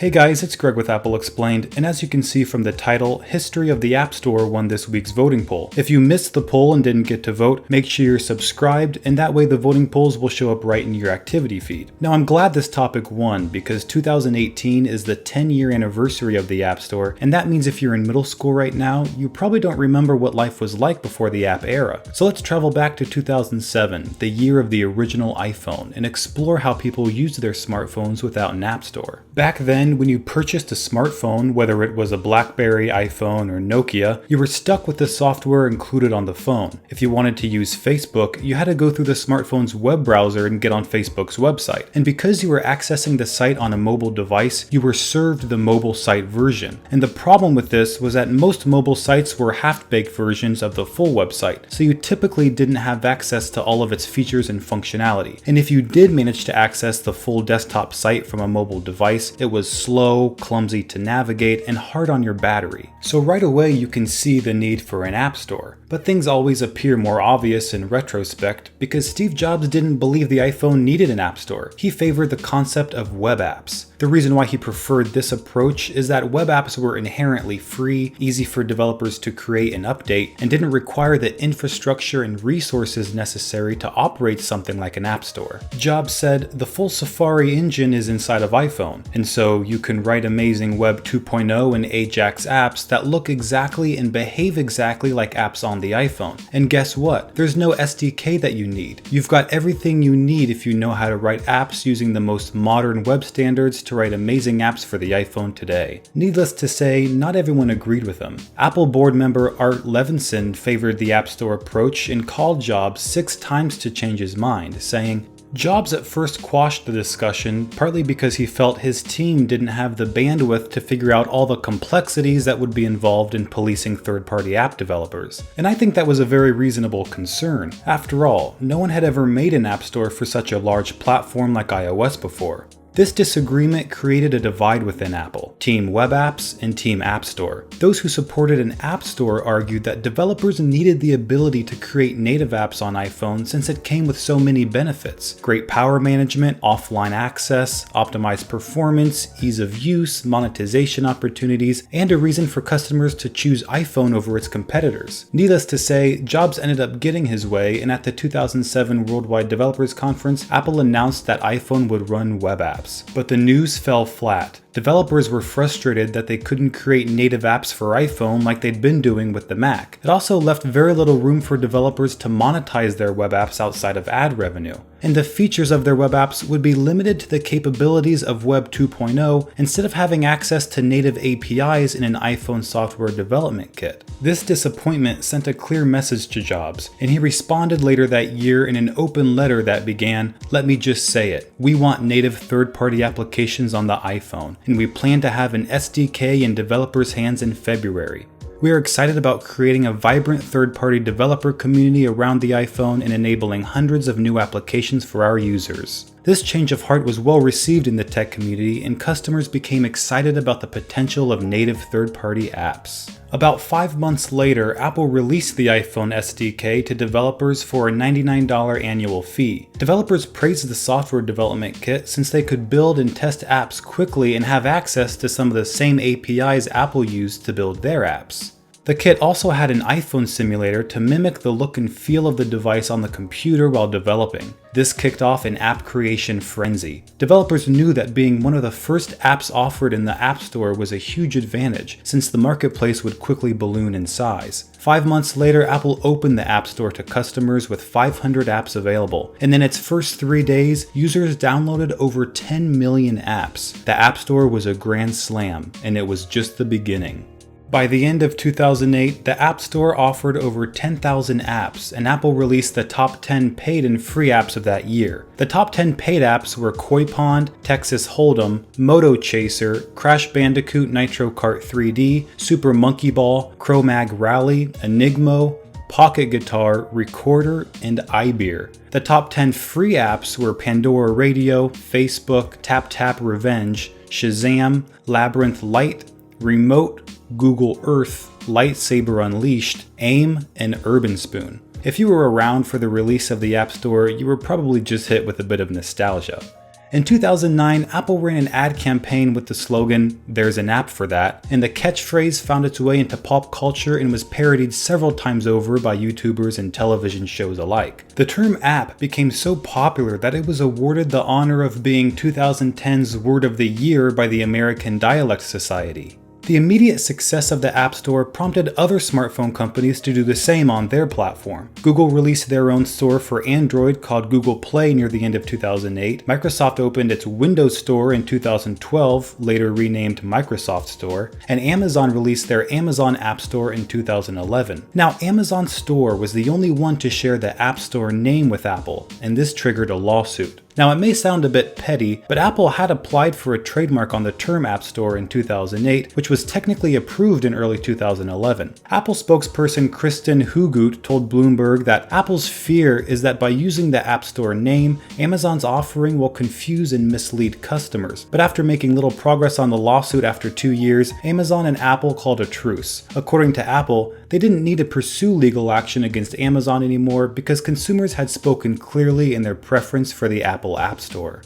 Hey guys, it's Greg with Apple Explained, and as you can see from the title, History of the App Store won this week's voting poll. If you missed the poll and didn't get to vote, make sure you're subscribed, and that way the voting polls will show up right in your activity feed. Now I'm glad this topic won, because 2018 is the 10-year anniversary of the App Store, and that means if you're in middle school right now, you probably don't remember what life was like before the app era. So let's travel back to 2007, the year of the original iPhone, and explore how people used their smartphones without an app store. Back then, when you purchased a smartphone, whether it was a BlackBerry, iPhone, or Nokia, you were stuck with the software included on the phone. If you wanted to use Facebook, you had to go through the smartphone's web browser and get on Facebook's website. And because you were accessing the site on a mobile device, you were served the mobile site version. And the problem with this was that most mobile sites were half-baked versions of the full website, so you typically didn't have access to all of its features and functionality. And if you did manage to access the full desktop site from a mobile device, it was slow, clumsy to navigate, and hard on your battery. So right away you can see the need for an app store. But things always appear more obvious in retrospect because Steve Jobs didn't believe the iPhone needed an app store. He favored the concept of web apps. The reason why he preferred this approach is that web apps were inherently free, easy for developers to create and update, and didn't require the infrastructure and resources necessary to operate something like an app store. Jobs said the full Safari engine is inside of iPhone, and so you can write amazing Web 2.0 and Ajax apps that look exactly and behave exactly like apps on the iPhone. And guess what? There's no SDK that you need. You've got everything you need if you know how to write apps using the most modern web standards to write amazing apps for the iPhone today. Needless to say, not everyone agreed with him. Apple board member Art Levinson favored the App Store approach and called Jobs 6 times to change his mind, saying, Jobs at first quashed the discussion, partly because he felt his team didn't have the bandwidth to figure out all the complexities that would be involved in policing third-party app developers. And I think that was a very reasonable concern. After all, no one had ever made an app store for such a large platform like iOS before. This disagreement created a divide within Apple, Team Web Apps and Team App Store. Those who supported an app store argued that developers needed the ability to create native apps on iPhone since it came with so many benefits: great power management, offline access, optimized performance, ease of use, monetization opportunities, and a reason for customers to choose iPhone over its competitors. Needless to say, Jobs ended up getting his way, and at the 2007 Worldwide Developers Conference, Apple announced that iPhone would run web apps. But the news fell flat. Developers were frustrated that they couldn't create native apps for iPhone like they'd been doing with the Mac. It also left very little room for developers to monetize their web apps outside of ad revenue. And the features of their web apps would be limited to the capabilities of Web 2.0 instead of having access to native APIs in an iPhone software development kit. This disappointment sent a clear message to Jobs, and he responded later that year in an open letter that began, "Let me just say it. We want native third-party applications on the iPhone, and we plan to have an SDK in developers' hands in February. We are excited about creating a vibrant third-party developer community around the iPhone and enabling hundreds of new applications for our users." This change of heart was well received in the tech community, and customers became excited about the potential of native third-party apps. About 5 months later, Apple released the iPhone SDK to developers for a $99 annual fee. Developers praised the software development kit since they could build and test apps quickly and have access to some of the same APIs Apple used to build their apps. The kit also had an iPhone simulator to mimic the look and feel of the device on the computer while developing. This kicked off an app creation frenzy. Developers knew that being one of the first apps offered in the App Store was a huge advantage, since the marketplace would quickly balloon in size. 5 months later, Apple opened the App Store to customers with 500 apps available, and in its first 3 days, users downloaded over 10 million apps. The App Store was a grand slam, and it was just the beginning. By the end of 2008, the App Store offered over 10,000 apps, and Apple released the top 10 paid and free apps of that year. The top 10 paid apps were Koi Pond, Texas Hold'em, Moto Chaser, Crash Bandicoot Nitro Kart 3D, Super Monkey Ball, Cro-Mag Rally, Enigmo, Pocket Guitar, Recorder, and iBeer. The top 10 free apps were Pandora Radio, Facebook, TapTap Revenge, Shazam, Labyrinth Lite, Remote, Google Earth, Lightsaber Unleashed, AIM, and Urban Spoon. If you were around for the release of the App Store, you were probably just hit with a bit of nostalgia. In 2009, Apple ran an ad campaign with the slogan, "There's an app for that," and the catchphrase found its way into pop culture and was parodied several times over by YouTubers and television shows alike. The term app became so popular that it was awarded the honor of being 2010's Word of the Year by the American Dialect Society. The immediate success of the App Store prompted other smartphone companies to do the same on their platform. Google released their own store for Android called Google Play near the end of 2008. Microsoft opened its Windows Store in 2012, later renamed Microsoft Store, and Amazon released their Amazon App Store in 2011. Now, Amazon Store was the only one to share the App Store name with Apple, and this triggered a lawsuit. Now, it may sound a bit petty, but Apple had applied for a trademark on the term App Store in 2008, which was technically approved in early 2011. Apple spokesperson Kristen Hugut told Bloomberg that Apple's fear is that by using the App Store name, Amazon's offering will confuse and mislead customers. But after making little progress on the lawsuit after 2 years, Amazon and Apple called a truce. According to Apple, they didn't need to pursue legal action against Amazon anymore because consumers had spoken clearly in their preference for the Apple App Store.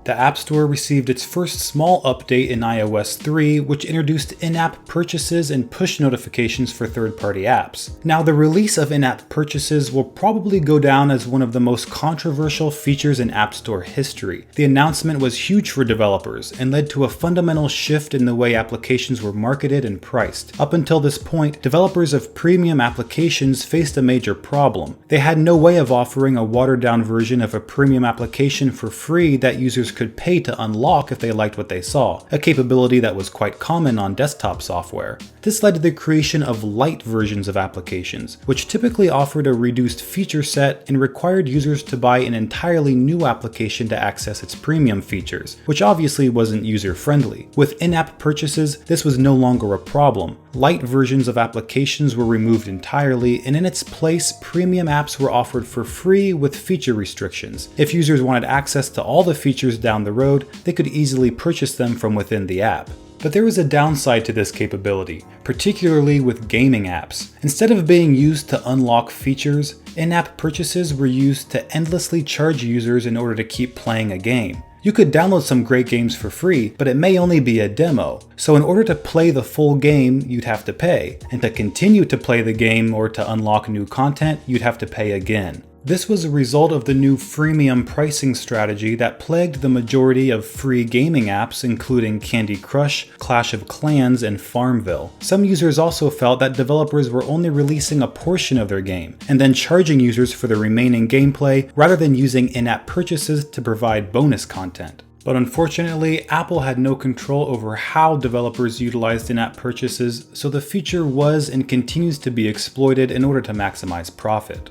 The App Store received its first small update in iOS 3, which introduced in-app purchases and push notifications for third-party apps. Now, the release of in-app purchases will probably go down as one of the most controversial features in App Store history. The announcement was huge for developers and led to a fundamental shift in the way applications were marketed and priced. Up until this point, developers of premium applications faced a major problem. They had no way of offering a watered-down version of a premium application for free that users could pay to unlock if they liked what they saw, a capability that was quite common on desktop software. This led to the creation of light versions of applications, which typically offered a reduced feature set and required users to buy an entirely new application to access its premium features, which obviously wasn't user-friendly. With in-app purchases, this was no longer a problem. Light versions of applications were removed entirely, and in its place, premium apps were offered for free with feature restrictions. If users wanted access to all the features down the road, they could easily purchase them from within the app. But there was a downside to this capability, particularly with gaming apps. Instead of being used to unlock features, in-app purchases were used to endlessly charge users in order to keep playing a game. You could download some great games for free, but it may only be a demo. So in order to play the full game, you'd have to pay. And to continue to play the game or to unlock new content, you'd have to pay again. This was a result of the new freemium pricing strategy that plagued the majority of free gaming apps, including Candy Crush, Clash of Clans, and Farmville. Some users also felt that developers were only releasing a portion of their game, and then charging users for the remaining gameplay rather than using in-app purchases to provide bonus content. But unfortunately, Apple had no control over how developers utilized in-app purchases, so the feature was and continues to be exploited in order to maximize profit.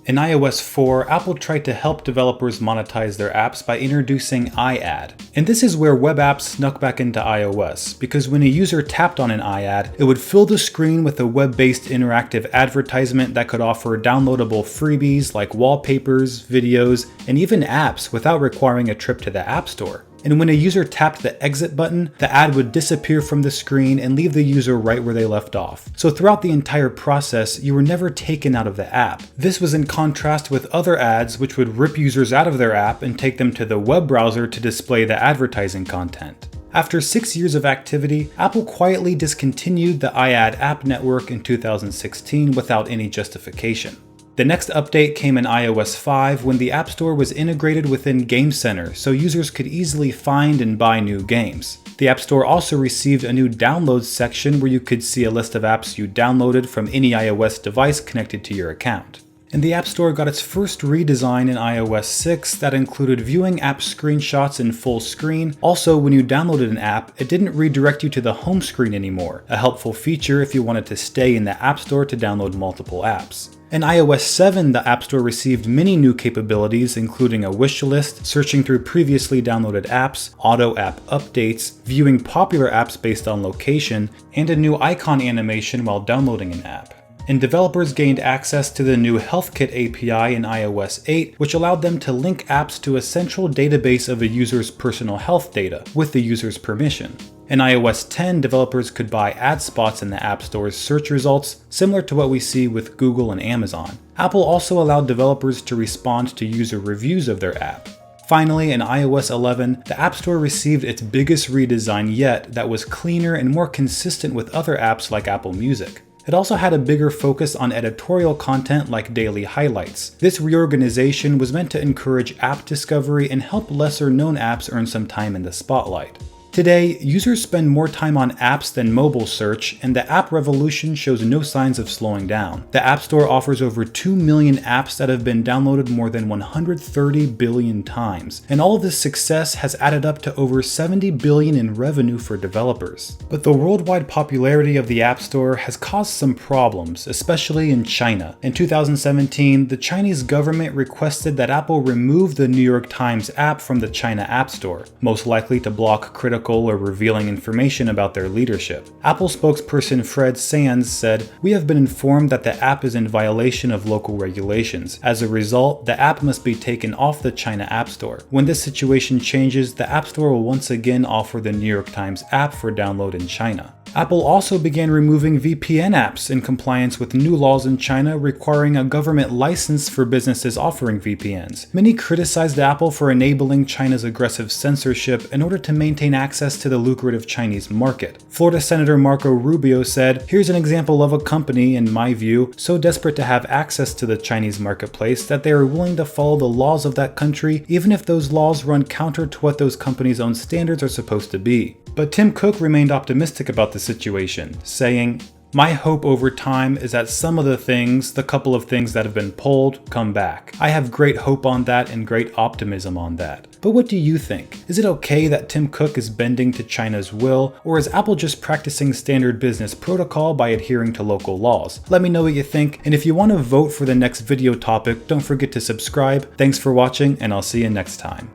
In iOS 4, Apple tried to help developers monetize their apps by introducing iAd. And this is where web apps snuck back into iOS, because when a user tapped on an iAd, it would fill the screen with a web-based interactive advertisement that could offer downloadable freebies like wallpapers, videos, and even apps without requiring a trip to the App Store. And when a user tapped the exit button, the ad would disappear from the screen and leave the user right where they left off. So throughout the entire process, you were never taken out of the app. This was in contrast with other ads which would rip users out of their app and take them to the web browser to display the advertising content. After 6 years of activity, Apple quietly discontinued the iAd app network in 2016 without any justification. The next update came in iOS 5 when the App Store was integrated within Game Center so users could easily find and buy new games. The App Store also received a new downloads section where you could see a list of apps you downloaded from any iOS device connected to your account. And the App Store got its first redesign in iOS 6 that included viewing app screenshots in full screen. Also, when you downloaded an app, it didn't redirect you to the home screen anymore, a helpful feature if you wanted to stay in the App Store to download multiple apps. In iOS 7, the App Store received many new capabilities, including a wish list, searching through previously downloaded apps, auto app updates, viewing popular apps based on location, and a new icon animation while downloading an app. And developers gained access to the new Healthkit API in iOS 8, which allowed them to link apps to a central database of a user's personal health data, with the user's permission. In iOS 10, developers could buy ad spots in the App Store's search results, similar to what we see with Google and Amazon. Apple also allowed developers to respond to user reviews of their app. Finally, in iOS 11, the App Store received its biggest redesign yet that was cleaner and more consistent with other apps like Apple Music. It also had a bigger focus on editorial content like daily highlights. This reorganization was meant to encourage app discovery and help lesser-known apps earn some time in the spotlight. Today, users spend more time on apps than mobile search, and the app revolution shows no signs of slowing down. The App Store offers over 2 million apps that have been downloaded more than 130 billion times, and all of this success has added up to over 70 billion in revenue for developers. But the worldwide popularity of the App Store has caused some problems, especially in China. In 2017, the Chinese government requested that Apple remove the New York Times app from the China App Store, most likely to block critical or revealing information about their leadership. Apple spokesperson Fred Sands said, "We have been informed that the app is in violation of local regulations. As a result, the app must be taken off the China App Store. When this situation changes, the App Store will once again offer the New York Times app for download in China." Apple also began removing VPN apps in compliance with new laws in China requiring a government license for businesses offering VPNs. Many criticized Apple for enabling China's aggressive censorship in order to maintain access to the lucrative Chinese market. Florida Senator Marco Rubio said, "Here's an example of a company, in my view, so desperate to have access to the Chinese marketplace that they are willing to follow the laws of that country even if those laws run counter to what those companies' own standards are supposed to be." But Tim Cook remained optimistic about the situation, saying, "My hope over time is that some of the couple of things that have been pulled, come back. I have great hope on that and great optimism on that." But what do you think? Is it okay that Tim Cook is bending to China's will, or is Apple just practicing standard business protocol by adhering to local laws? Let me know what you think, and if you want to vote for the next video topic, don't forget to subscribe. Thanks for watching, and I'll see you next time.